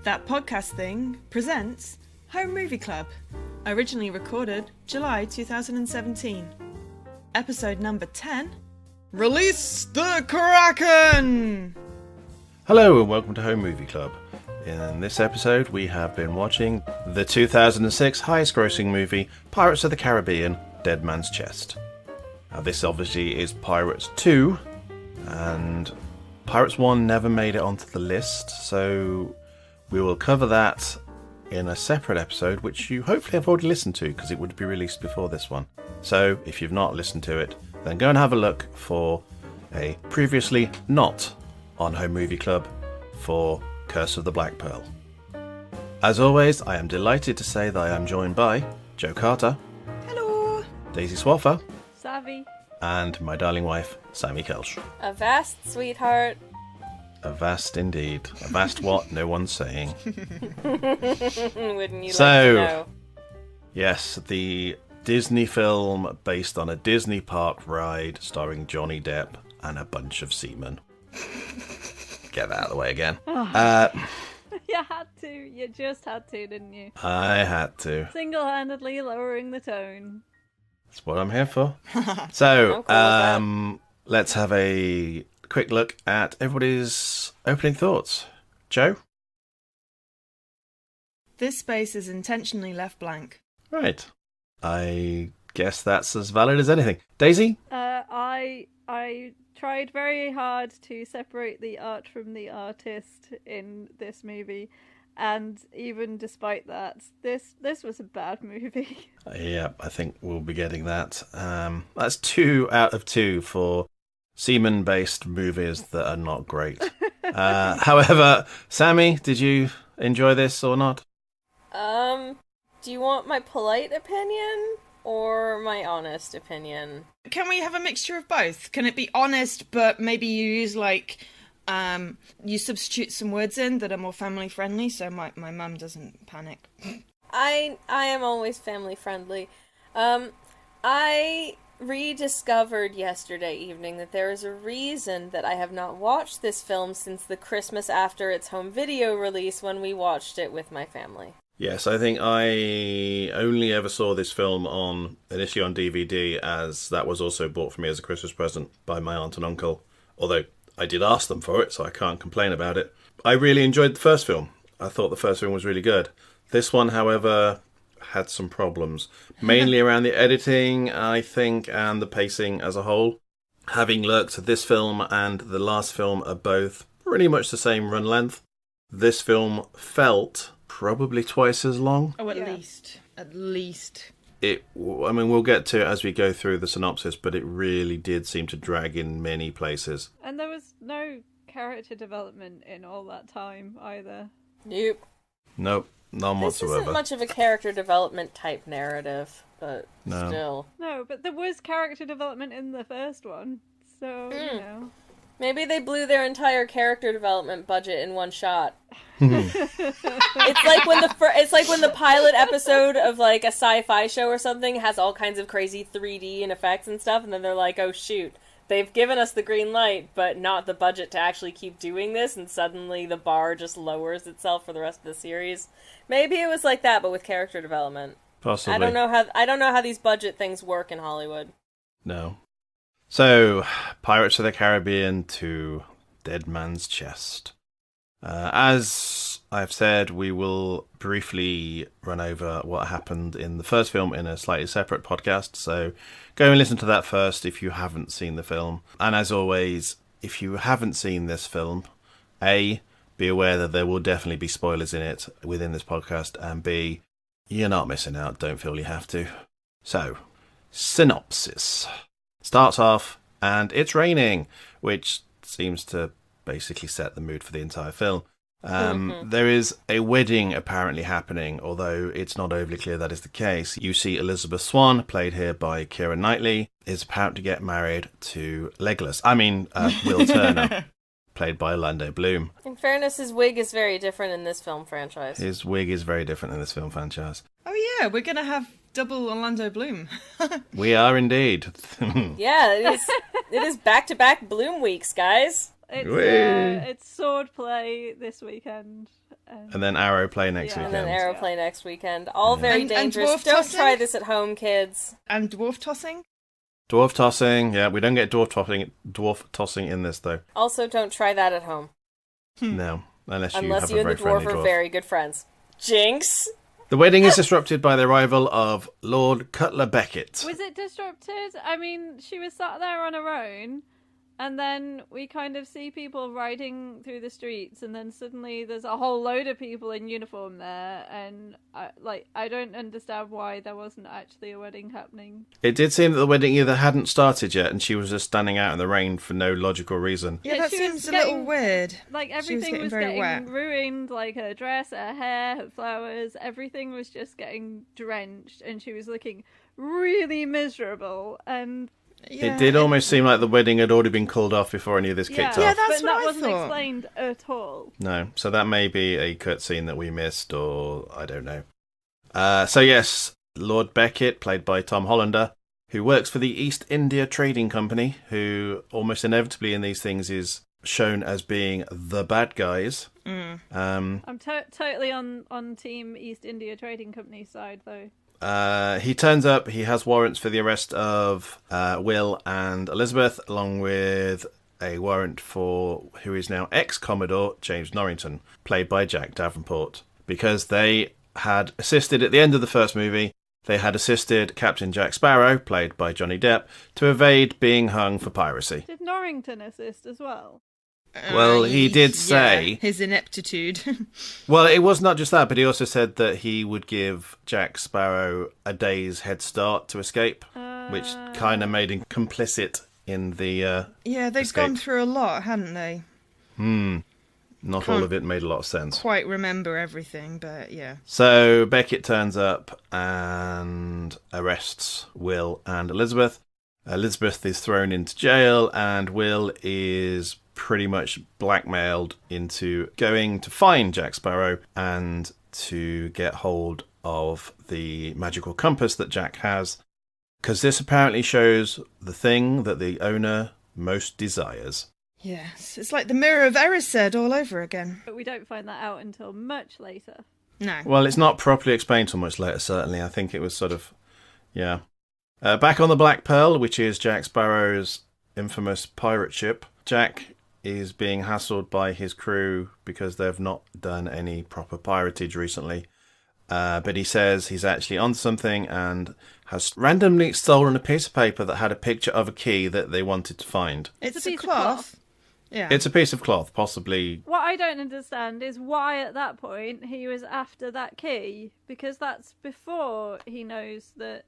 That Podcast Thing presents Home Movie Club, originally recorded July 2017. Episode number 10, Release the Kraken! Hello and welcome to Home Movie Club. In this episode we have been watching the 2006 highest grossing movie Pirates of the Caribbean, Dead Man's Chest. Now this obviously is Pirates 2, and Pirates 1 never made it onto the list, so we will cover that in a separate episode, which you hopefully have already listened to because it would be released before this one. So if you've not listened to it, then go and have a look for a previously not on Home Movie Club for Curse of the Black Pearl. As always, I am delighted to say that I am joined by Joe Carter. Hello! Daisy Swaffer. Savvy. And my darling wife, Sammy Kelsch. Avast, sweetheart. Avast indeed. Avast what? No one's saying. Wouldn't you like So, to know? yes, the Disney film based on a Disney park ride starring Johnny Depp and a bunch of seamen. Get that out of the way again. You had to. You just had to, didn't you? I had to. Single-handedly lowering the tone. That's what I'm here for. So, I'm cool with let's have a quick look at everybody's opening thoughts. Joe? This space is intentionally left blank. Right. I guess that's as valid as anything. Daisy? I tried very hard to separate the art from the artist in this movie, and even despite that, this was a bad movie. Yeah, I think we'll be getting that. That's 2 out of 2 for seaman-based movies that are not great. However, Sammy, did you enjoy this or not? Do you want my polite opinion or my honest opinion? Can we have a mixture of both? Can it be honest, but maybe you use you substitute some words in that are more family friendly so my mum doesn't panic? I am always family friendly. I rediscovered yesterday evening that there is a reason that I have not watched this film since the Christmas after its home video release when we watched it with my family. Yes, I think I only ever saw this film initially on DVD, as that was also bought for me as a Christmas present by my aunt and uncle. Although I did ask them for it, so I can't complain about it. I really enjoyed the first film. I thought the first film was really good. This one, however, had some problems. Mainly around the editing, I think, and the pacing as a whole. Having looked at this film and the last film are both pretty much the same run length, this film felt probably twice as long. Oh, at least. We'll get to it as we go through the synopsis, but it really did seem to drag in many places. And there was no character development in all that time either. Nope, none This whatsoever. isn't much of a character development type narrative, but No. still. No, but there was character development in the first one, so, you know. Maybe they blew their entire character development budget in one shot. It's like when the pilot episode of like a sci-fi show or something has all kinds of crazy 3D and effects and stuff, and then they're like, oh shoot, they've given us the green light, but not the budget to actually keep doing this, and suddenly the bar just lowers itself for the rest of the series. Maybe it was like that, but with character development. Possibly. I don't know how these budget things work in Hollywood. No. So, Pirates of the Caribbean 2, Dead Man's Chest. As I've said, we will briefly run over what happened in the first film in a slightly separate podcast, so go and listen to that first if you haven't seen the film. And as always, if you haven't seen this film, A, be aware that there will definitely be spoilers in it within this podcast, and B, you're not missing out, don't feel you have to. So, synopsis. Starts off, and it's raining, which seems to basically set the mood for the entire film. There is a wedding apparently happening, although it's not overly clear that is the case. You see Elizabeth Swann, played here by Keira Knightley, is about to get married to Will Turner, played by Orlando Bloom. In fairness, his wig is very different in this film franchise. His wig is very different in this film franchise. Oh yeah, we're going to have double Orlando Bloom. We are indeed. Yeah, it is back-to-back Bloom weeks, guys. It's sword play this weekend. And then arrow play next Yeah. weekend. And then arrow play next weekend. All very And dangerous. dwarf Don't tossing? try this at home, kids. And dwarf tossing? Dwarf tossing. Yeah, we don't get dwarf tossing in this, though. Also, don't try that at home. No, unless you Unless have you a and very the dwarf friendly are dwarf. very good friends. Jinx! The wedding is disrupted by the arrival of Lord Cutler Beckett. Was it disrupted? I mean, she was sat there on her own, and then we kind of see people riding through the streets, and then suddenly there's a whole load of people in uniform there, and I don't understand why there wasn't actually a wedding happening. It did seem that the wedding either hadn't started yet, and she was just standing out in the rain for no logical reason. Yeah, that she was seems a little getting- weird. Like, She was everything getting was very getting wet. ruined, like her dress, her hair, her flowers, everything was just getting drenched, and she was looking really miserable, and Yeah. It did almost seem like the wedding had already been called off before any of this kicked Yeah, off. that's but what that I wasn't thought. explained at all. No, so that may be a cutscene that we missed, or I don't know. So yes, Lord Beckett, played by Tom Hollander, who works for the East India Trading Company, who almost inevitably in these things is shown as being the bad guys. I'm totally on Team East India Trading Company side, though. He turns up, he has warrants for the arrest of Will and Elizabeth, along with a warrant for who is now ex-Commodore James Norrington, played by Jack Davenport, because they had assisted at the end of the first movie. They had assisted Captain Jack Sparrow, played by Johnny Depp, to evade being hung for piracy. Did Norrington assist as well? Well, he did say... his ineptitude. Well, it was not just that, but he also said that he would give Jack Sparrow a day's head start to escape, which kind of made him complicit in the Yeah, they've escape. gone through a lot, hadn't they? Not all of it made a lot of sense. Quite remember everything, but yeah. So Beckett turns up and arrests Will and Elizabeth. Elizabeth is thrown into jail, and Will is pretty much blackmailed into going to find Jack Sparrow and to get hold of the magical compass that Jack has, because this apparently shows the thing that the owner most desires. Yes, it's like the Mirror of Erised all over again. But we don't find that out until much later. No. Well, it's not properly explained till much later, certainly. I think it was sort of, yeah. Back on the Black Pearl, which is Jack Sparrow's infamous pirate ship, Jack is being hassled by his crew because they've not done any proper piratage recently. But he says he's actually on something and has randomly stolen a piece of paper that had a picture of a key that they wanted to find. It's a a piece of cloth. cloth. Yeah. It's a piece of cloth, possibly. What I don't understand is why at that point he was after that key, because that's before he knows that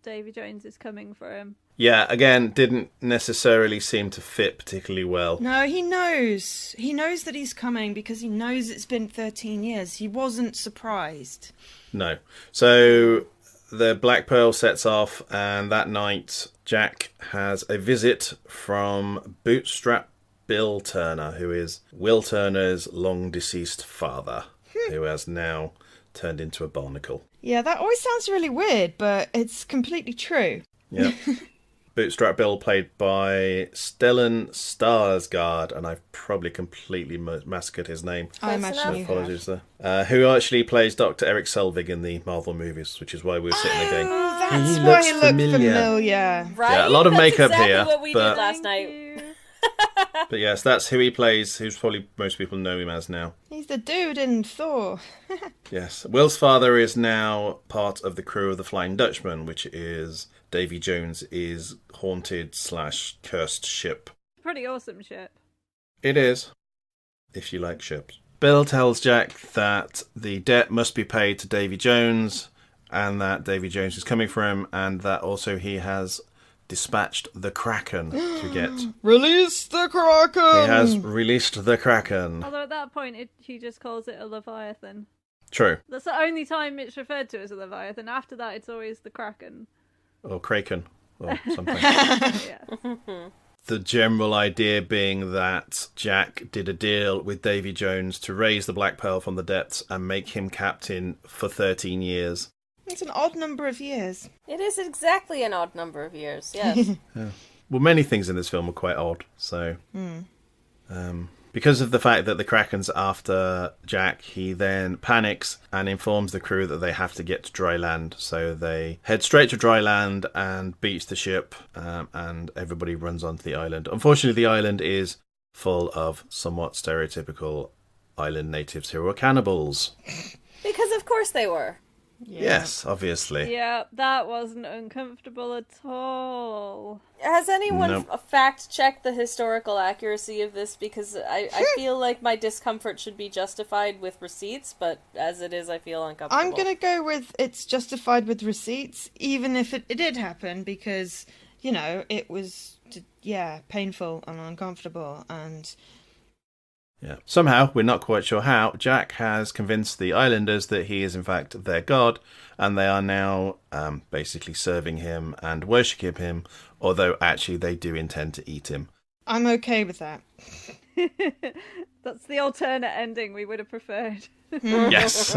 Davy Jones is coming for him. Yeah, again, didn't necessarily seem to fit particularly well. No, he knows. He knows that he's coming because he knows it's been 13 years. He wasn't surprised. No. So the Black Pearl sets off, and that night Jack has a visit from Bootstrap Bill Turner, who is Will Turner's long-deceased father, who has now turned into a barnacle. Yeah, that always sounds really weird, but it's completely true. Yeah. Bootstrap Bill, played by Stellan Skarsgård, and I've probably completely massacred his name. I imagine you have. Apologies there. Who actually plays Dr. Eric Selvig in the Marvel movies, which is why we were sitting there going, Oh, that's He why looks he looked familiar. familiar. Right? Yeah, a lot of That's makeup exactly here, what we but- did last night. You. But yes, that's who he plays, who's probably most people know him as now. He's the dude in Thor. Yes. Will's father is now part of the crew of the Flying Dutchman, which is Davy Jones' haunted/cursed ship. Pretty awesome ship. It is, if you like ships. Bill tells Jack that the debt must be paid to Davy Jones, and that Davy Jones is coming for him, and that also he has dispatched the Kraken to get... Release the Kraken! He has released the Kraken. Although at that point he just calls it a Leviathan. True. That's the only time it's referred to as a Leviathan. After that it's always the Kraken. Or Kraken, or something. Yeah. The general idea being that Jack did a deal with Davy Jones to raise the Black Pearl from the depths and make him captain for 13 years. It's an odd number of years. It is exactly an odd number of years, yes. Well, many things in this film are quite odd, so... Because of the fact that the Kraken's after Jack, he then panics and informs the crew that they have to get to dry land. So they head straight to dry land and beach the ship, and everybody runs onto the island. Unfortunately, the island is full of somewhat stereotypical island natives who are cannibals. Because of course they were. Yeah. Yes, obviously. Yeah, that wasn't uncomfortable at all. Has anyone Nope. fact-checked the historical accuracy of this? Because I feel like my discomfort should be justified with receipts, but as it is, I feel uncomfortable. I'm going to go with it's justified with receipts, even if it did happen, because, you know, it was, painful and uncomfortable, and... Yeah. Somehow, we're not quite sure how, Jack has convinced the islanders that he is in fact their god, and they are now basically serving him and worshipping him, although actually they do intend to eat him. I'm okay with that. That's the alternate ending we would have preferred. Yes.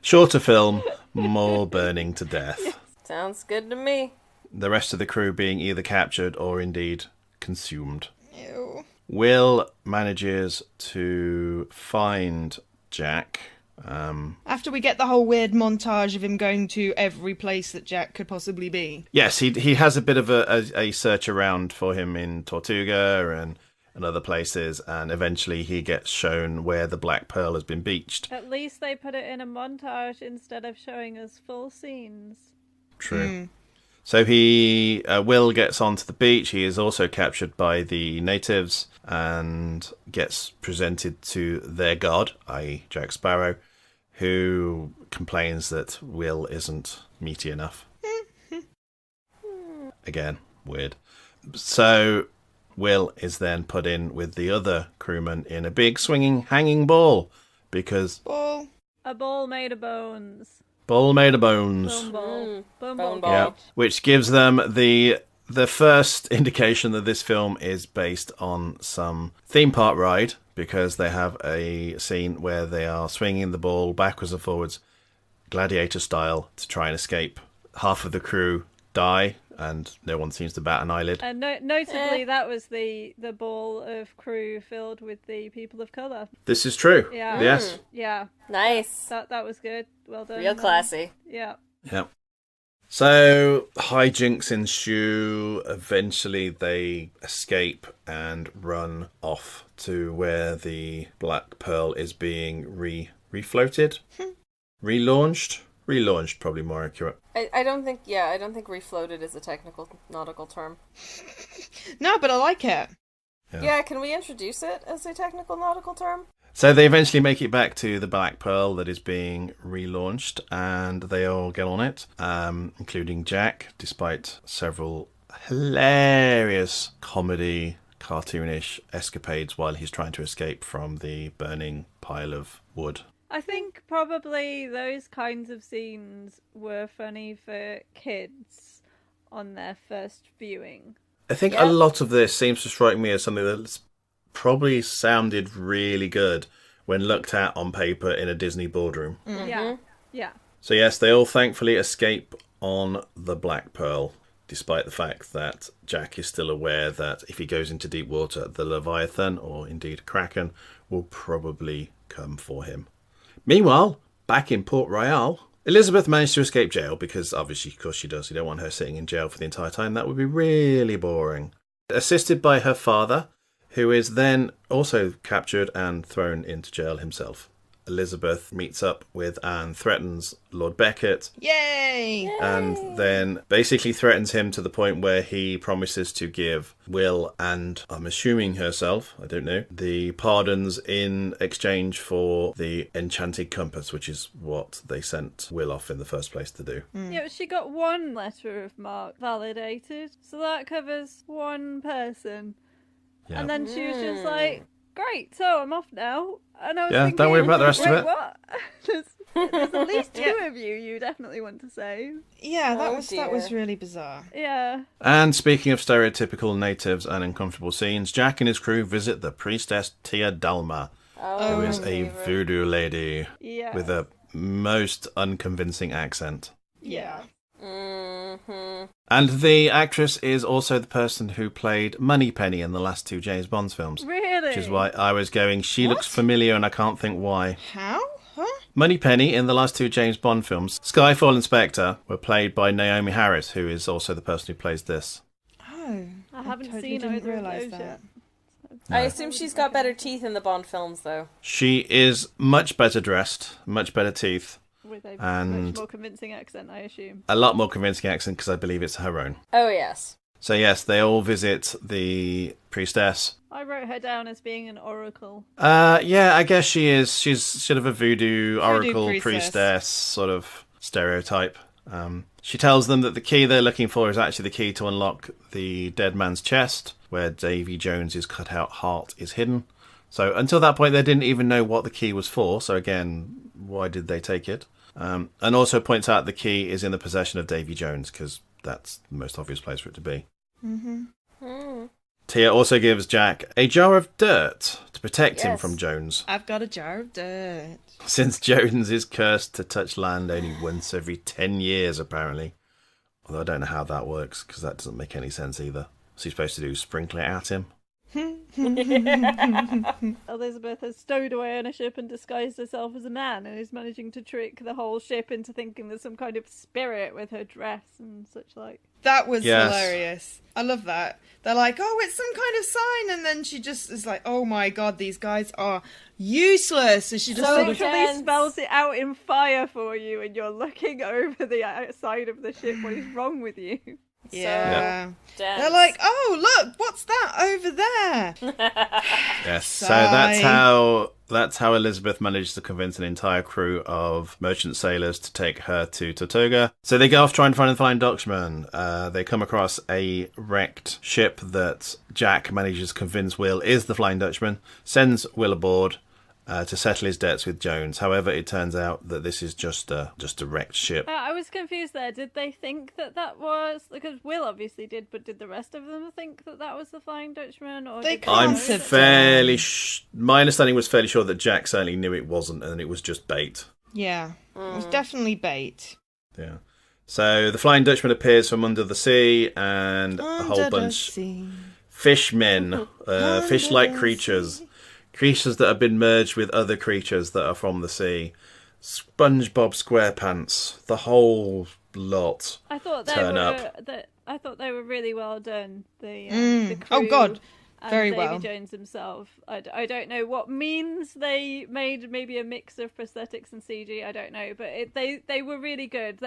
Shorter film, more burning to death. Yes. Sounds good to me. The rest of the crew being either captured or indeed consumed. Ew. Will manages to find Jack. After we get the whole weird montage of him going to every place that Jack could possibly be. Yes, he has a bit of a search around for him in Tortuga and other places, and eventually he gets shown where the Black Pearl has been beached. At least they put it in a montage instead of showing us full scenes. True. So Will gets onto the beach. He is also captured by the natives and gets presented to their god, i.e. Jack Sparrow, who complains that Will isn't meaty enough. Again, weird. So Will is then put in with the other crewmen in a big swinging hanging ball, because... Ball. A ball made of bones. Ball made of bones. Bone ball. Bone Bone ball. ball. Yeah, which gives them the first indication that this film is based on some theme park ride, because they have a scene where they are swinging the ball backwards and forwards, gladiator style, to try and escape. Half of the crew die, and no one seems to bat an eyelid. And notably, that was the ball of crew filled with the people of colour. This is true. Yeah. Yes. Yeah. Nice. That was good. Well done. Real classy. Yeah. Yep. So hijinks ensue. Eventually they escape and run off to where the Black Pearl is being refloated. Relaunched? Relaunched, probably more accurate. I don't think refloated is a technical nautical term. No, but I like it. Yeah, can we introduce it as a technical nautical term? So they eventually make it back to the Black Pearl that is being relaunched, and they all get on it, including Jack, despite several hilarious comedy, cartoonish escapades while he's trying to escape from the burning pile of wood. I think probably those kinds of scenes were funny for kids on their first viewing. I think a lot of this seems to strike me as something that's probably sounded really good when looked at on paper in a Disney boardroom. Mm-hmm. Yeah. So yes, they all thankfully escape on the Black Pearl, despite the fact that Jack is still aware that if he goes into deep water, the Leviathan, or indeed Kraken, will probably come for him. Meanwhile, back in Port Royal, Elizabeth managed to escape jail because, obviously, of course she does. You don't want her sitting in jail for the entire time. That would be really boring. Assisted by her father, who is then also captured and thrown into jail himself. Elizabeth meets up with and threatens Lord Beckett. Yay! And then basically threatens him to the point where he promises to give Will and, I'm assuming herself, I don't know, the pardons in exchange for the enchanted compass, which is what they sent Will off in the first place to do. Yeah, she got one letter of marque validated, so that covers one person. Yeah. And then she was just like, great, so I'm off now. And I was Yeah, thinking, don't worry about the rest of wait, it. What? there's at least two of you definitely want to save. Yeah, that was dear. really bizarre. Yeah. And speaking of stereotypical natives and uncomfortable scenes, Jack and his crew visit the priestess Tia Dalma, who is a voodoo lady Yeah. with a most unconvincing accent. Yeah. Mm-hmm. And the actress is also the person who played Moneypenny in the last two James Bond films. Really? Which is why I was going, she What? looks familiar and I can't think why. How? Huh? Moneypenny in the last two James Bond films, Skyfall and Spectre, were played by Naomi Harris, who is also the person who plays this. Oh, I haven't totally seen didn't either of realise those that. yet. I assume she's got better teeth in the Bond films, though. She is much better dressed, much better teeth, With a And- much more convincing accent, I assume. a lot more convincing accent because I believe it's her own. Oh, yes. So yes, they all visit the priestess. I wrote her down as being an oracle. Yeah, I guess she is. She's sort of a voodoo oracle priestess. sort of stereotype. She tells them that the key they're looking for is actually the key to unlock the dead man's chest, where Davy Jones's cut-out heart is hidden. So until that point, they didn't even know what the key was for. So again, why did they take it? And also points out the key is in the possession of Davy Jones, because that's the most obvious place for it to be. Tia also gives Jack a jar of dirt to protect him Yes. from Jones, I've got a jar of dirt. since Jones is cursed to touch land only once every 10 years, apparently. Although I don't know how that works, because that doesn't make any sense either. What's he supposed to do, sprinkle it at him? Elizabeth has stowed away on a ship and disguised herself as a man and is managing to trick the whole ship into thinking there's some kind of spirit with her dress and such like. That was Yes. hilarious. I love that. They're like, oh, it's some kind of sign. And then she just is like, oh my God, these guys are useless. And she just So sort of... Literally tense. spells it out in fire for you and you're looking over the outside of the ship. What is wrong with you? Yeah. Dense. They're like, oh, look, what's that over there? Yes. So Sigh. that's how Elizabeth managed to convince an entire crew of merchant sailors to take her to Tortuga. So they go off trying to find the Flying Dutchman. They come across a wrecked ship that Jack manages to convince Will is the Flying Dutchman, sends Will aboard to settle his debts with Jones. However, it turns out that this is just a wrecked ship. I was confused there. Did they think that was... Because Will obviously did, but did the rest of them think that was the Flying Dutchman? Or They did can't I'm Can't have fairly... my understanding was fairly sure that Jack certainly knew it wasn't, and it was just bait. Yeah. It was definitely bait. Yeah. So the Flying Dutchman appears from under the sea, and a Under whole the bunch sea. fishmen, fish-like the creatures, creatures that have been merged with other creatures that are from the sea. SpongeBob SquarePants, the whole lot. I thought they turn were. up. I thought they were really well done. The Oh, crew God. and Very Davy well. Jones himself. I don't know what means they made maybe a mix of prosthetics and CG. I don't know, but they were really good.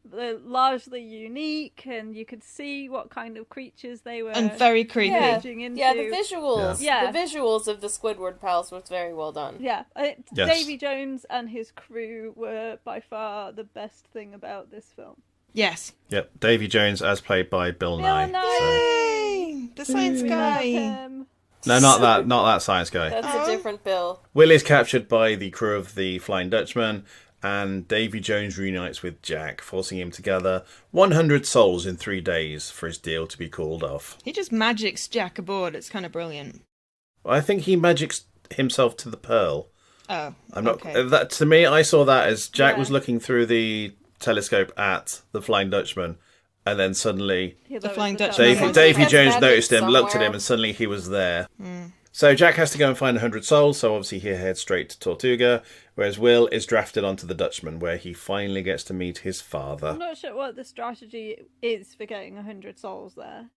They're largely unique, and you could see what kind of creatures they were. And very creepy. Yeah. merging into. Yeah, the visuals. Yeah. The visuals of the Squidward pals was very well done. Yeah, Yes. Davy Jones and his crew were by far the best thing about this film. Yes. Yep, Davy Jones as played by Bill Nye. Yay! The science We love guy. him. No, not that science guy. That's a different Bill. Will is captured by the crew of the Flying Dutchman, and Davy Jones reunites with Jack, forcing him to gather 100 souls in 3 days for his deal to be called off. He just magics Jack aboard. It's kind of brilliant. I think he magics himself to the Pearl. Oh, I'm not. okay. That to me, I saw that as Jack Yeah. was looking through the telescope at the Flying Dutchman, and then suddenly He The loves Flying the Dutchman. Dutchman. Sounds like Davy he has Jones magic noticed him, looked at somewhere. him, and suddenly he was there. So Jack has to go and find 100 souls, so obviously he heads straight to Tortuga, whereas Will is drafted onto the Dutchman, where he finally gets to meet his I'm father. not sure what the strategy is for getting 100 souls there.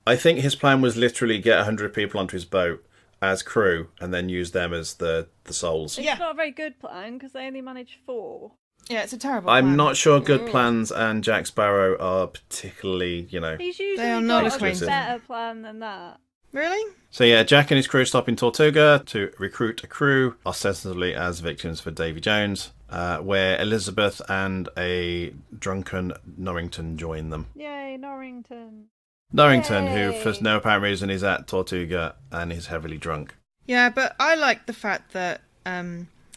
I think his plan was literally get 100 people onto his boat as crew, and then use them as the souls. Yeah. It's not a very good plan because they only managed 4. Yeah, it's a terrible I'm plan. not sure good plans and Jack Sparrow are particularly, He's usually are not got a acquainted. better plan than that. Really? So yeah, Jack and his crew stop in Tortuga to recruit a crew, ostensibly as victims for Davy Jones, where Elizabeth and a drunken Norrington join them. Yay, Norrington. Norrington, who Yay. for no apparent reason is at Tortuga and is heavily drunk. Yeah, but I like the fact that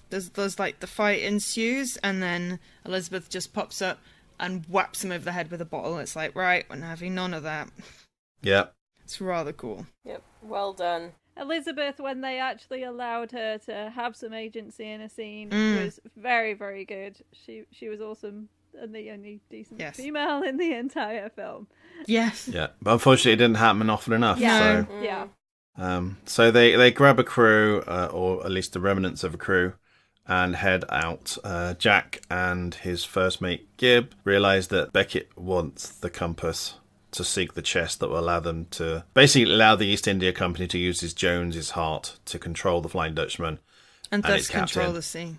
there's like the fight ensues, and then Elizabeth just pops up and whaps him over the head with a bottle. It's like, right, we're having none of that. Yeah. It's rather cool. Yep, well done. Elizabeth, when they actually allowed her to have some agency in a scene, was very, very good. She was awesome. and the only decent Yes. female in the entire film. Yes. Yeah, but unfortunately, it didn't happen often enough. Yeah, So, yeah. so they grab a crew, or at least the remnants of a crew, and head out. Jack and his first mate Gib realize that Beckett wants the compass to seek the chest that will allow them to basically allow the East India Company to use his Jones's heart to control the Flying Dutchman And its thus control captain, the sea.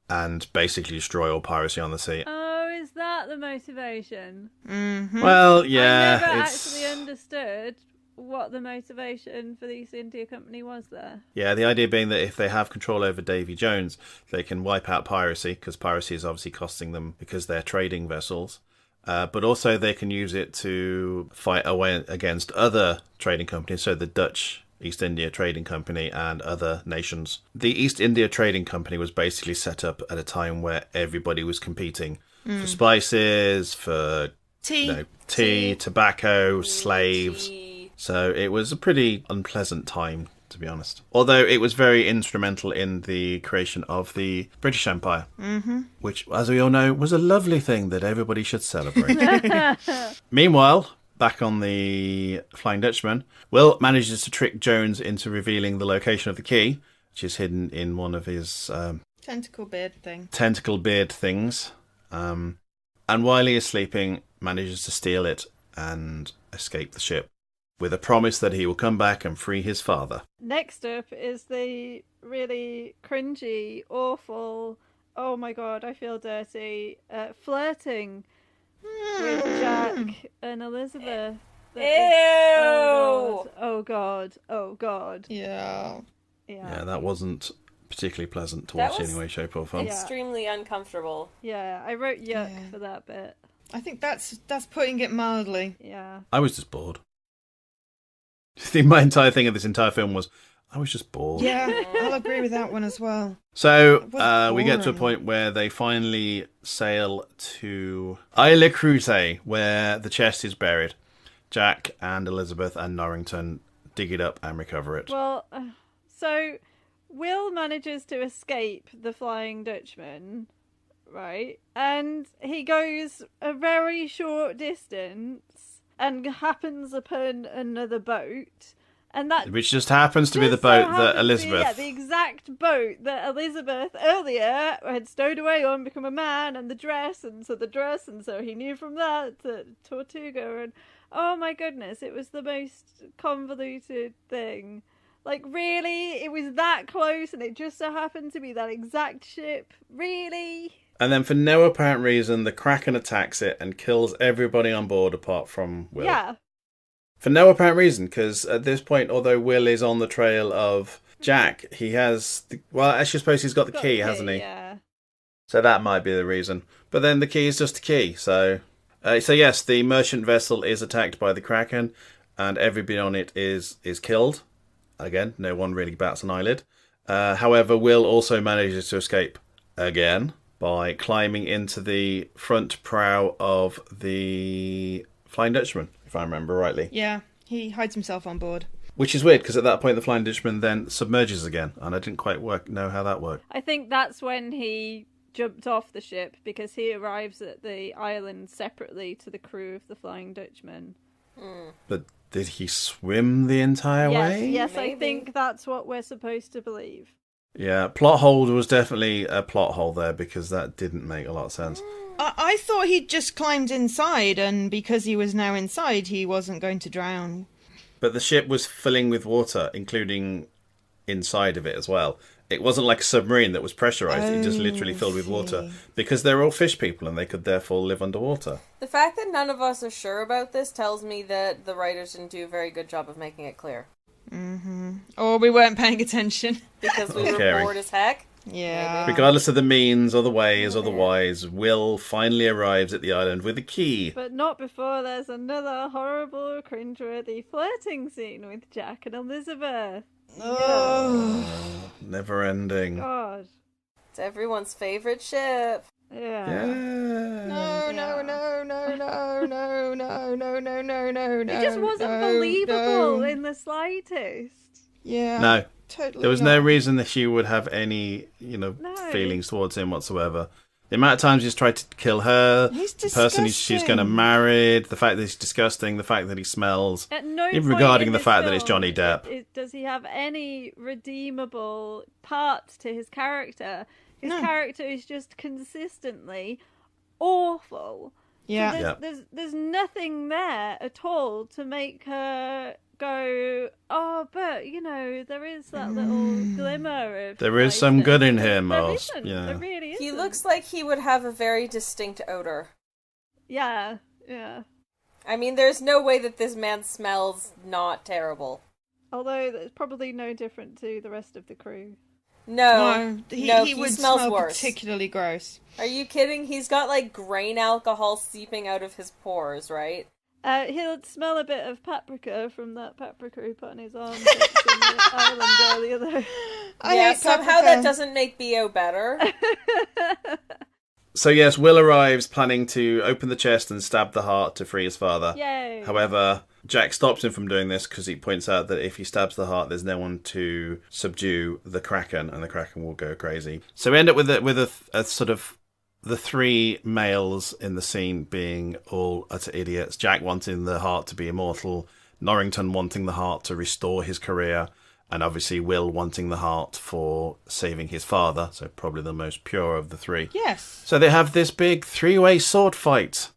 and basically destroy all piracy on the sea. Oh, is that the motivation? Mm-hmm. Well, I yeah, never it's actually understood what the motivation for the East India Company was there. yeah. The idea being that if they have control over Davy Jones, they can wipe out piracy, because piracy is obviously costing them because they're trading vessels. But also they can use it to fight away against other trading companies, so the Dutch East India Trading Company and other nations. The East India Trading Company was basically set up at a time where everybody was competing for spices, for tea, tobacco, slaves. So it was a pretty unpleasant time, to be honest. Although it was very instrumental in the creation of the British Empire, which, as we all know, was a lovely thing that everybody should celebrate. Meanwhile, back on the Flying Dutchman, Will manages to trick Jones into revealing the location of the key, which is hidden in one of his Tentacle beard thing. tentacle beard things. And while he is sleeping, manages to steal it and escape the ship, with a promise that he will come back and free his father. Next up is the really cringy, awful, oh my god, I feel dirty, flirting with Jack and Elizabeth. Ew! Oh god, oh god. Yeah. Yeah, that wasn't particularly pleasant to That watch in was any way, shape or form. Yeah. Extremely uncomfortable. Yeah, I wrote yuck Yeah. for that bit. I think that's putting it mildly. Yeah. I was just bored. My entire thing of this entire film was, I was just bored. Yeah, I'll agree with that one as well. So It was we get to a boring. point where they finally sail to Isla Crute, where the chest is buried. Jack and Elizabeth and Norrington dig it up and recover it. Well, so Will manages to escape the Flying Dutchman, right? And he goes a very short distance and happens upon another boat. And that Which just happens to be the just so boat happens that to be, Elizabeth... yeah, the exact boat that Elizabeth earlier had stowed away on, become a man, and the dress, and so he knew from that Tortuga, and oh my goodness, it was the most convoluted thing. Like, really? It was that close, and it just so happened to be that exact ship? Really? And then for no apparent reason, the Kraken attacks it and kills everybody on board apart from Will. Yeah. For no apparent reason, because at this point, although Will is on the trail of Jack, he has... Well, I suppose he's got the key, hasn't he? Yeah. So that might be the reason. But then the key is just a key, so... so yes, the merchant vessel is attacked by the Kraken, and everybody on it is killed. Again, no one really bats an eyelid. However, Will also manages to escape again by climbing into the front prow of the Flying Dutchman, if I remember rightly. Yeah, he hides himself on board. Which is weird, because at that point the Flying Dutchman then submerges again, and I didn't quite know how that worked. I think that's when he jumped off the ship, because he arrives at the island separately to the crew of the Flying Dutchman. But did he swim the entire way? Yes, Maybe. I think that's what we're supposed to believe. Yeah, plot hole was definitely a plot hole there, because that didn't make a lot of sense. I thought he'd just climbed inside, and because he was now inside, he wasn't going to drown. But the ship was filling with water, including inside of it as well. It wasn't like a submarine that was pressurized. It just literally filled with water. Because they're all fish people and they could therefore live underwater. The fact that none of us are sure about this tells me that the writers didn't do a very good job of making it clear. Or we weren't paying attention. Because we Not were caring. bored as heck. Yeah. Regardless of the means or the ways or the whys, Will finally arrives at the island with a key. But not before there's another horrible, cringeworthy flirting scene with Jack and Elizabeth. Oh. Never ending. God. It's everyone's favorite ship. Yeah. Yeah. No, no, no, no, no, no, no, no, no, no, no, no. It just wasn't believable in the slightest. Yeah. No. Totally. There was no reason that she would have any, No. feelings towards him whatsoever. The amount of times he's tried to kill her, He's the person she's going to disgusting. marry, the fact that he's disgusting, the fact that he smells, At no even point regarding in the this fact that it's film Johnny Depp. does he have any redeemable parts to his character. His No. character is just consistently awful. Yeah. So there's nothing there at all to make her go, oh, but, there is that little glimmer of There is some good in niceness." him, There or isn't. yeah. There really isn't. He looks like he would have a very distinct odor. Yeah. I mean, there's no way that this man smells not terrible. Although it's probably no different to the rest of the crew. No, he he would smells smell worse. particularly gross. Are you kidding? He's got, like, grain alcohol seeping out of his pores, right? He'll smell a bit of paprika from that paprika he put on his arm in the island earlier, though. Yeah, hate somehow paprika. that doesn't make BO better. So yes, Will arrives planning to open the chest and stab the heart to free his father. Yay! However, Jack stops him from doing this because he points out that if he stabs the heart, there's no one to subdue the Kraken, and the Kraken will go crazy. So we end up with a sort of the three males in the scene being all utter idiots. Jack wanting the heart to be immortal, Norrington wanting the heart to restore his career, and obviously Will wanting the heart for saving his father, so probably the most pure of the three. Yes. So they have this big three-way sword fight,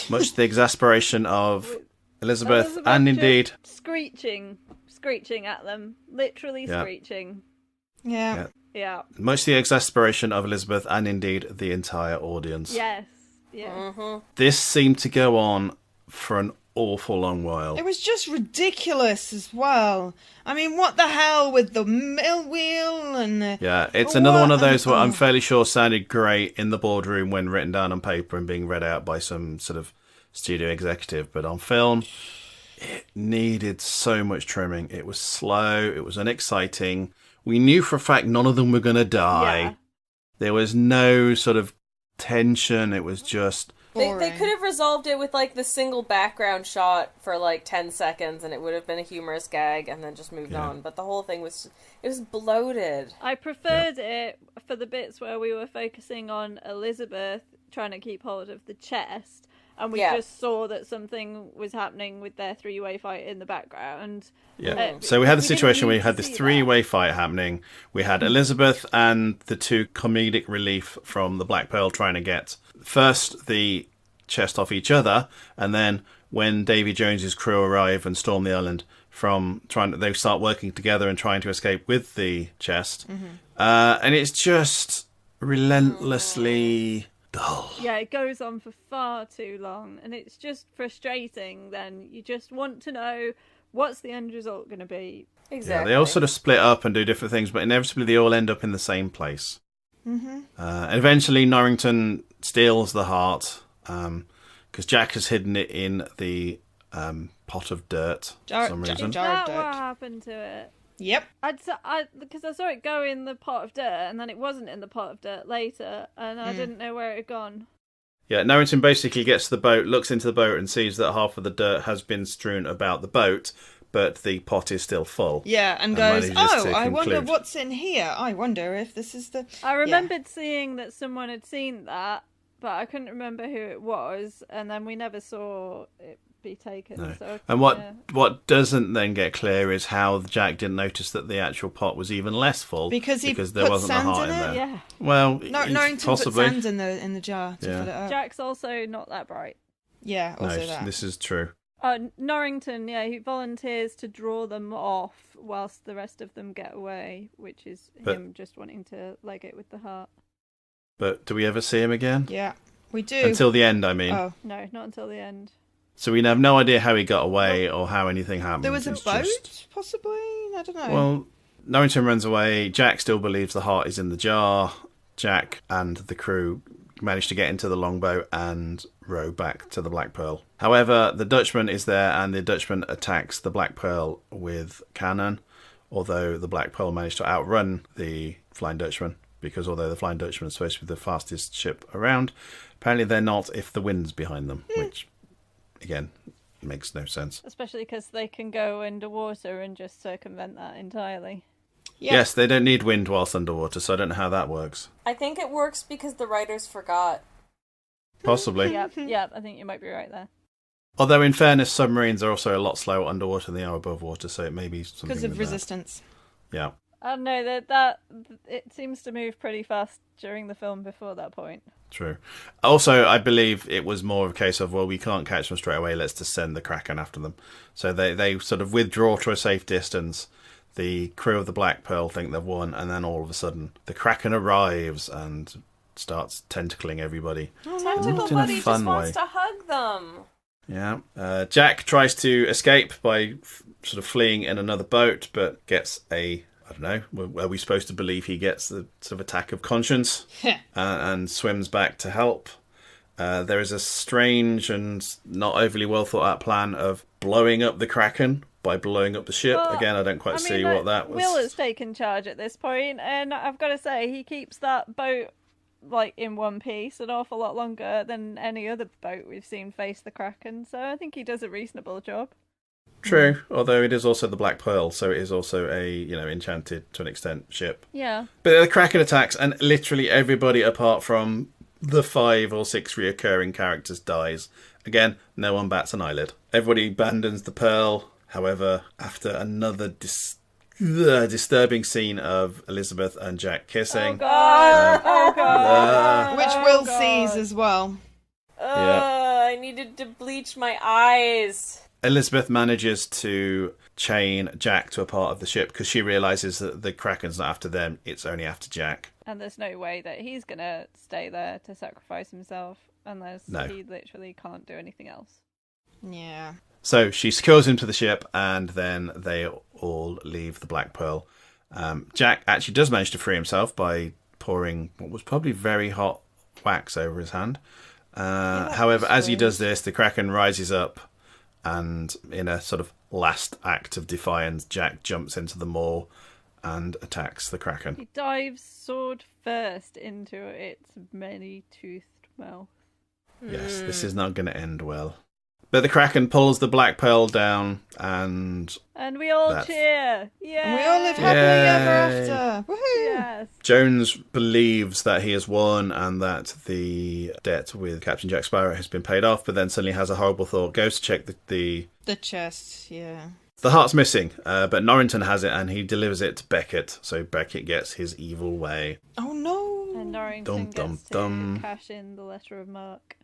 much to the exasperation of Elizabeth and just indeed... screeching at them, literally Yeah. screeching. Yeah. Yeah. Much to the exasperation of Elizabeth and indeed the entire audience. Yes. Yeah. Mm-hmm. This seemed to go on for an awful long while. It was just ridiculous as well. I mean, what the hell with the mill wheel and the... Yeah, it's another one of those what I'm Oh. fairly sure sounded great in the boardroom when written down on paper and being read out by some sort of studio executive, but on film, it needed so much trimming. It was slow, it was unexciting. We knew for a fact none of them were going to die. Yeah. There was no sort of tension, it was just... They boring. could have resolved it with, like, the single background shot for, like, 10 seconds, and it would have been a humorous gag, and then just moved on. But the whole thing was bloated. I preferred it for the bits where we were focusing on Elizabeth trying to keep hold of the chest, and we Yeah. just saw that something was happening with their three-way fight in the background. Yeah. So we had the didn't situation where need we had to this see three-way fight happening. We had Elizabeth and the two comedic relief from the Black Pearl trying to get first the chest off each other, and then when Davy Jones's crew arrive and storm the island, they start working together and trying to escape with the chest. And it's just relentlessly dull. Yeah, it goes on for far too long, and it's just frustrating. Then you just want to know what's the end result going to be. Exactly. Yeah, they all sort of split up and do different things, but inevitably they all end up in the same place. And eventually Norrington steals the heart, because Jack has hidden it in the pot of dirt for some reason. Is Jar of that what dirt. happened to it? Yep. Because I saw it go in the pot of dirt, and then it wasn't in the pot of dirt later, and I didn't know where it had gone. Yeah, Norrington basically gets to the boat, looks into the boat and sees that half of the dirt has been strewn about the boat, but the pot is still full. Yeah, and And goes, manages oh, to I wonder conclude. what's in here. I wonder if this is the... I remembered seeing that someone had seen that, but I couldn't remember who it was, and then we never saw it be taken. No. So, And what doesn't then get clear is how Jack didn't notice that the actual pot was even less full Because he there put wasn't a sand heart in in it? there. Yeah. Well, Norrington possibly. put sand in the jar to Yeah. fill it up. Jack's also not that bright. Yeah, also No, that. this is true. Norrington, yeah, he volunteers to draw them off whilst the rest of them get away, which is him just wanting to leg it with the heart. But do we ever see him again? Yeah, we do. Until the end, I mean. Oh, No, not until the end. So we have no idea how he got away or how anything happened. there was a It's boat, just- possibly? I don't know. Well, Norrington runs away. Jack still believes the heart is in the jar. Jack and the crew manage to get into the longboat and row back to the Black Pearl. However, the Dutchman is there, and the Dutchman attacks the Black Pearl with cannon, although the Black Pearl managed to outrun the Flying Dutchman, because although the Flying Dutchman is supposed to be the fastest ship around, apparently they're not if the wind's behind them, which, again, makes no sense. Especially because they can go underwater and just circumvent that entirely. Yes, they don't need wind whilst underwater, so I don't know how that works. I think it works because the writers forgot. Possibly. Yep, I think you might be right there. Although, in fairness, submarines are also a lot slower underwater than they are above water, so it may be something Because of with resistance. That. Yeah. I don't know, that it seems to move pretty fast during the film before that point. True. Also, I believe it was more of a case of, well, we can't catch them straight away, let's just send the Kraken after them. So they sort of withdraw to a safe distance. The crew of the Black Pearl think they've won, and then all of a sudden, the Kraken arrives and starts tentacling everybody. Tentacle Buddy just wants to hug them. Yeah. Jack tries to escape by sort of fleeing in another boat, but gets I don't know, are we supposed to believe he gets the sort of attack of conscience and swims back to help. There is a strange and not overly well thought out plan of blowing up the Kraken by blowing up the ship. Well, Again, I don't quite see what that was. Will has taken charge at this point, and I've got to say, he keeps that boat in one piece an awful lot longer than any other boat we've seen face the Kraken, so I think he does a reasonable job. True, although it is also the Black Pearl, so it is also a, enchanted, to an extent, ship. Yeah. But the Kraken attacks, and literally everybody apart from the 5 or 6 reoccurring characters dies. Again, no one bats an eyelid. Everybody abandons the Pearl. However, after another disturbing scene of Elizabeth and Jack kissing... Oh God! Which Will sees as well. I needed to bleach my eyes. Elizabeth manages to chain Jack to a part of the ship because she realises that the Kraken's not after them, it's only after Jack. And there's no way that he's going to stay there to sacrifice himself unless he literally can't do anything else. Yeah. So she secures him to the ship and then they all leave the Black Pearl. Jack actually does manage to free himself by pouring what was probably very hot wax over his hand. However, as he does this, the Kraken rises up. And in a sort of last act of defiance, Jack jumps into the maw and attacks the Kraken. He dives sword first into its many-toothed mouth. Yes, this is not going to end well. But the Kraken pulls the Black Pearl down and... And we all cheer! Yeah! And we all live happily ever after! Woohoo! Yes! Jones believes that he has won and that the debt with Captain Jack Sparrow has been paid off, but then suddenly has a horrible thought, goes to check the chest, yeah. The heart's missing, but Norrington has it and he delivers it to Beckett, so Beckett gets his evil way. Oh no! And Norrington gets to cash in the letter of marque.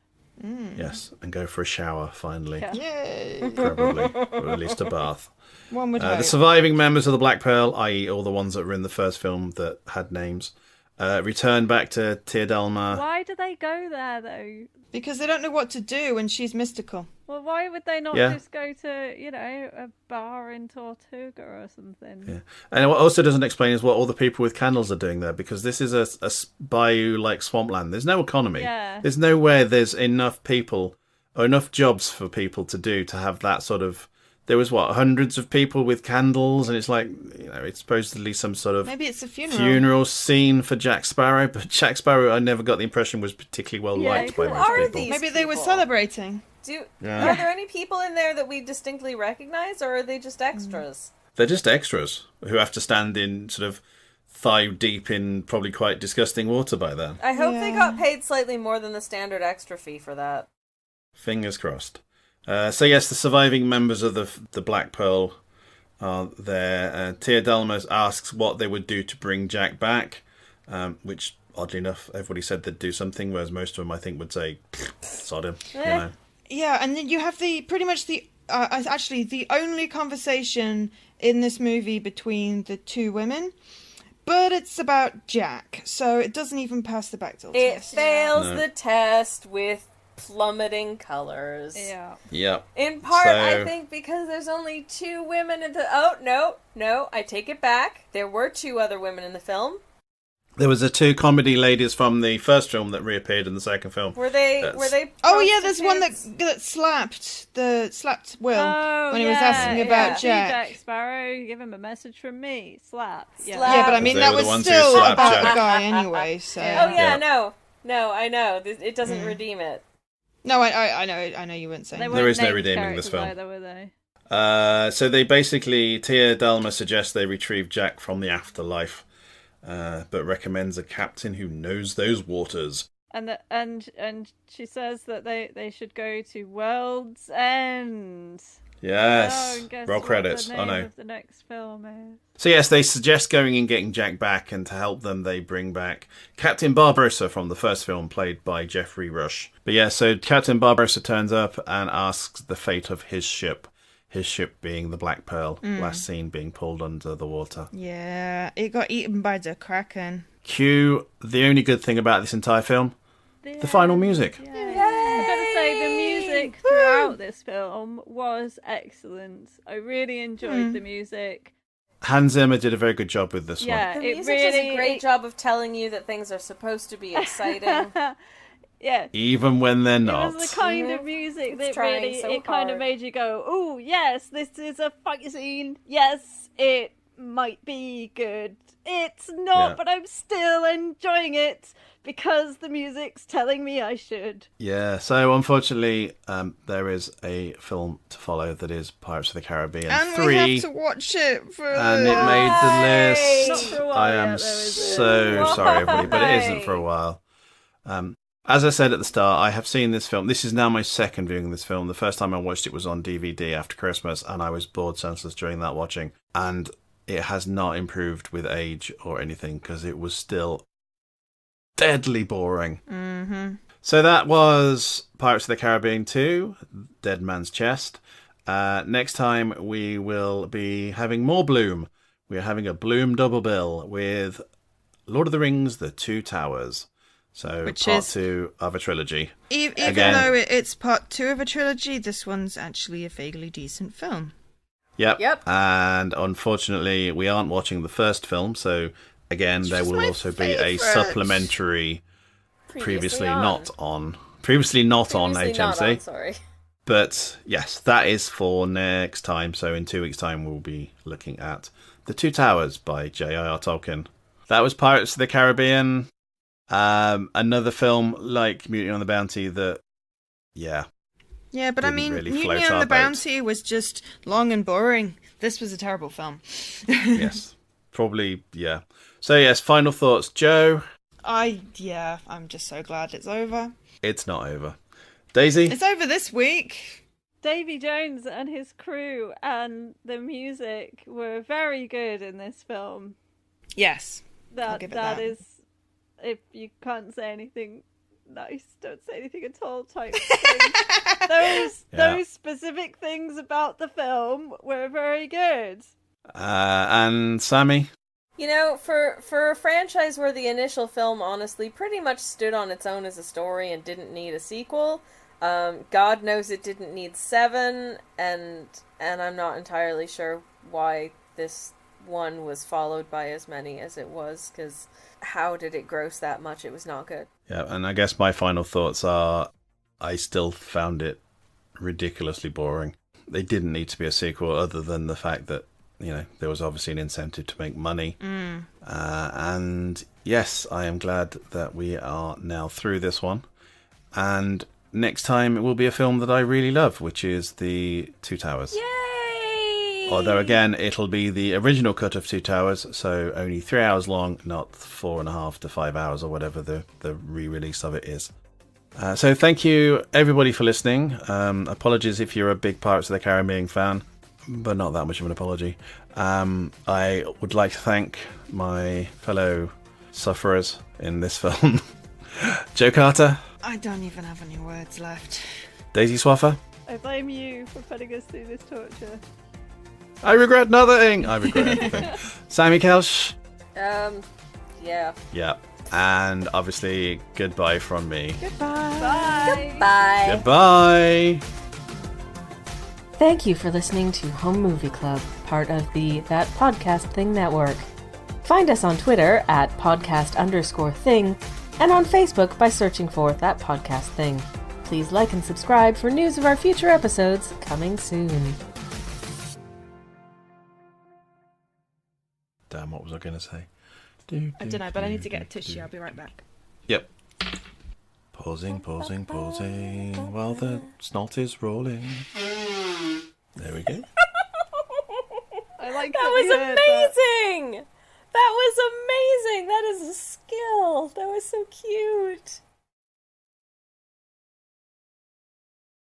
Yes, and go for a shower, finally. Yeah. Yay! Probably. Or at least a bath. One would hope. The surviving members of the Black Pearl, i.e. all the ones that were in the first film that had names, return back to Teodelma. Why do they go there, though? Because they don't know what to do when she's mystical. Well, why would they not just go to, a bar in Tortuga or something? Yeah. And what also doesn't explain is what all the people with candles are doing there, because this is a bayou-like swampland. There's no economy. Yeah. There's nowhere there's enough people, or enough jobs for people to do to have that sort of... There was, hundreds of people with candles, and it's like, it's supposedly some sort of... Maybe it's a funeral scene for Jack Sparrow, but Jack Sparrow, I never got the impression, was particularly well liked by most people. Maybe they were celebrating. Are there any people in there that we distinctly recognize, or are they just extras? They're just extras who have to stand in sort of thigh deep in probably quite disgusting water by then. I hope they got paid slightly more than the standard extra fee for that. Fingers crossed. So yes, the surviving members of the Black Pearl are there. Teodelma asks what they would do to bring Jack back, which, oddly enough, everybody said they'd do something, whereas most of them, I think, would say, sod him, Yeah, and then you have the only conversation in this movie between the two women, but it's about Jack, so it doesn't even pass the Bechdel test. It fails the test with plummeting colors. Yeah. Yep. In part, I think, because there's only 2 women in the... Oh, no, I take it back. There were 2 other women in the film. There was the 2 comedy ladies from the first film that reappeared in the second film. Were they? Oh yeah, there's one that slapped Will when he was asking about Jack. Jack Sparrow, give him a message from me. Slap. Yeah, but I mean that was still about the guy anyway. So. No, I know. It doesn't redeem it. No, I know you weren't saying. There is no redeeming this film. Either, were they? So they basically, Tia Dalma suggests they retrieve Jack from the afterlife, but recommends a captain who knows those waters. And she says that they should go to World's End. Yes. Roll credits. The name of the next film is. So yes, they suggest going and getting Jack back, and to help them, they bring back Captain Barbarossa from the first film, played by Jeffrey Rush. But yeah, so Captain Barbarossa turns up and asks the fate of his ship. His ship being the Black Pearl, last seen being pulled under the water. Yeah, it got eaten by the Kraken. Cue the only good thing about this entire film, the final music. Yeah. I've got to say, the music throughout this film was excellent. I really enjoyed the music. Hans Zimmer did a very good job with this The music does a great job of telling you that things are supposed to be exciting. Yeah. Even when they're not. It was the kind of music that really, it kind of made you go, oh, yes, this is a fight scene. Yes, it might be good. It's not, but I'm still enjoying it because the music's telling me I should. Yeah, so unfortunately, there is a film to follow that is Pirates of the Caribbean 3. We have to watch it for and it made the list. Not for a while I am yet, though, is it? so sorry, everybody, but it isn't for a while. As I said at the start, I have seen this film. This is now my second viewing of this film. The first time I watched it was on DVD after Christmas, and I was bored senseless during that watching. And it has not improved with age or anything, because it was still deadly boring. Mm-hmm. So that was Pirates of the Caribbean 2, Dead Man's Chest. Next time we will be having more Bloom. We are having a Bloom double bill with Lord of the Rings, The Two Towers. So Which part is, 2 of a trilogy. Even though it's part 2 of a trilogy, this one's actually a vaguely decent film. Yep. And unfortunately, we aren't watching the first film, so again, there will also be a supplementary previously not on HMC. Sorry. But yes, that is for next time. So in 2 weeks' time, we'll be looking at The Two Towers by J.R.R. Tolkien. That was Pirates of the Caribbean. Another film like Mutiny on the Bounty that, Yeah, but I mean, really Mutiny on the Bounty was just long and boring. This was a terrible film. Yes, probably, yeah. So yes, final thoughts. Joe? I'm just so glad it's over. It's not over. Daisy? It's over this week. Davy Jones and his crew and the music were very good in this film. Yes. That is, if you can't say anything nice, don't say anything at all type thing. Those specific things about the film were very good. And Sammy? You know, for a franchise where the initial film honestly pretty much stood on its own as a story and didn't need a sequel, God knows it didn't need 7, and I'm not entirely sure why this one was followed by as many as it was, because how did it gross that much? It was not good. Yeah, and I guess my final thoughts are I still found it ridiculously boring. They didn't need to be a sequel other than the fact that, you know, there was obviously an incentive to make money. And yes, I am glad that we are now through this one. And next time it will be a film that I really love, which is The Two Towers. Yay! Although, again, it'll be the original cut of Two Towers, so only 3 hours long, not 4.5 to 5 hours or whatever the re-release of it is. So thank you, everybody, for listening. Apologies if you're a big Pirates of the Caribbean fan, but not that much of an apology. I would like to thank my fellow sufferers in this film. Joe Carter. I don't even have any words left. Daisy Swaffer. I blame you for putting us through this torture. I regret nothing. I regret everything. Sammy Kelsch. Yeah. Yeah. And obviously, goodbye from me. Goodbye. Bye. Bye. Goodbye. Thank you for listening to Home Movie Club, part of the That Podcast Thing Network. Find us on Twitter at podcast_thing and on Facebook by searching for That Podcast Thing. Please like and subscribe for news of our future episodes coming soon. Damn, what was I going to say? I don't know, but I need to get a tissue. I'll be right back. Yep. Pausing while the snot is rolling. There we go. was you heard that. amazing! That was amazing! That is a skill! That was so cute!